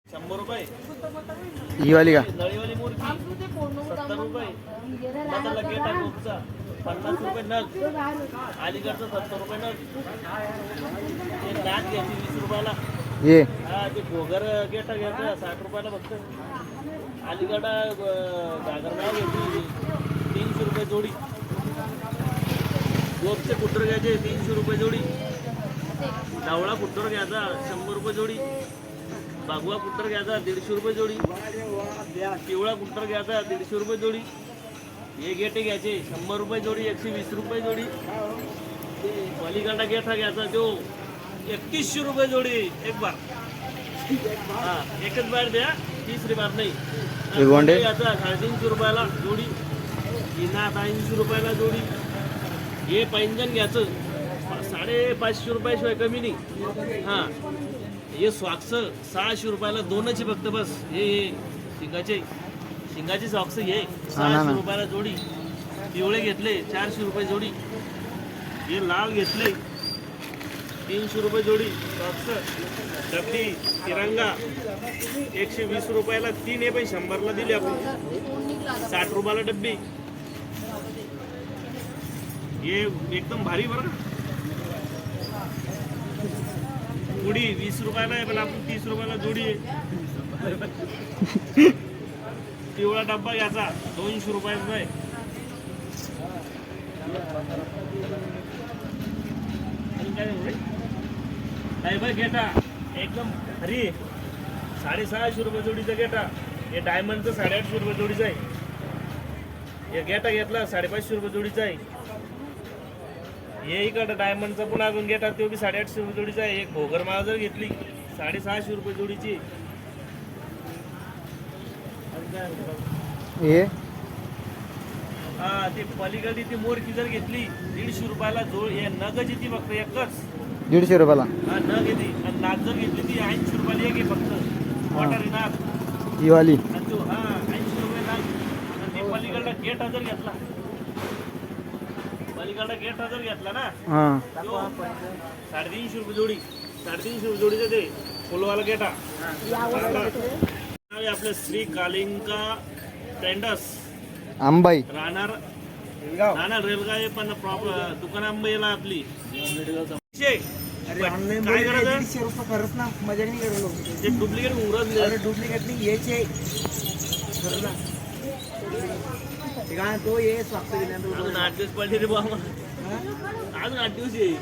100 रुपये ही वाली का नळीवाली मुर्गी 70 रुपये मसाला गेटा गोपचा 50 रुपये नग अलीकडचं 70 रुपये नग ते नाक घ्यायची 20 रुपयाला ये हा ते घोगर गेटा घ्यायचं 60 रुपयाला फक्त अलीकडा घागरगाव घ्यायची 300 रुपये जोडी गोपचे कुट्टर घ्यायचे 300 रुपये जोडी डावळा कुट्टर घ्यायचा 100 रुपये जोडी बागवा कुट्टर घ्यायचा 150 रुपये जोडी पिवळा कुट्टर घ्यायचा 150 रुपये जोडी हे गेटे घ्यायचे 100 रुपये जोडी 120 रुपये जोडी पलीकडा गेठा घ्यायचा तो 3100 रुपये जोडी एक बार हा एकच बार द्या तिसरी बार नाही गोंडे घ्यायचा 350 रुपयाला जोडी इना 80 रुपयाला जोडी हे पैंजण घ्यायचं 550 रुपयाशिवाय कमी नाही हा हे सॉक्स 600 रुपयाला दोनच फक्त बस हे शिंगाचे सॉक्स हे 600 रुपयाला जोडी पिवळे घेतले 400 रुपये जोडी हे लाल घेतले 300 रुपये जोडी सॉक्स डबडी तिरंगा 120 रुपयाला 3 हे पण 100ला दिले आपण 60 रुपयाला डब्बी हे एकदम भारी बरं जोडी 20 रुपयाला आहे पण आपण 30 रुपयाला जोडी आहे पिवळा डब्बा घ्यायचा 200 रुपयाचा आहे काय बघ गेटा एकदम भारी 650 रुपये जोडीचा गेटा हे डायमंडचं 850 रुपये जोडीचा आहे हे गेटा घेतला 550 रुपये जोडीचा आहे हे इकडं डायमंडचा पण अजून गेटा तो बी 850 रुपये जोडीचा आहे एक भोगर माळ जर घेतली 650 रुपये जोडीची ये हा ती पलीकडे ती मोरकी जर घेतली 150 रुपयाला जोड हे नगच येते फक्त एकच 150 रुपयाला हा नग येते आणि नाग जर घेतली ती 80 रुपयाला एक आहे फक्त वाटारी नाग ही वाली आणि तो हा 80 रुपये नाग आणि ती पलीकडला गेटा जर घेतला पलीकडला गेटा जर घेतला ना हां 350 रुपये जोडी 350 रुपये जोडीचं ते फुलवाला गेटा आपलं श्री कालिंका ट्रेंडर्स अंबाई राहणार रेलगाव पण प्रॉपर दुकान आंबेला आपली काय करायचं 150 रुपये खरंच ना मजा नाही करलो ते डुप्लिकेट उरत डुप्लिकेट नाही यायचे खरं ना ते काय तो ये स्वागत अजून 8 दिवस पडले रे बाबा अजून 8 दिवस येईल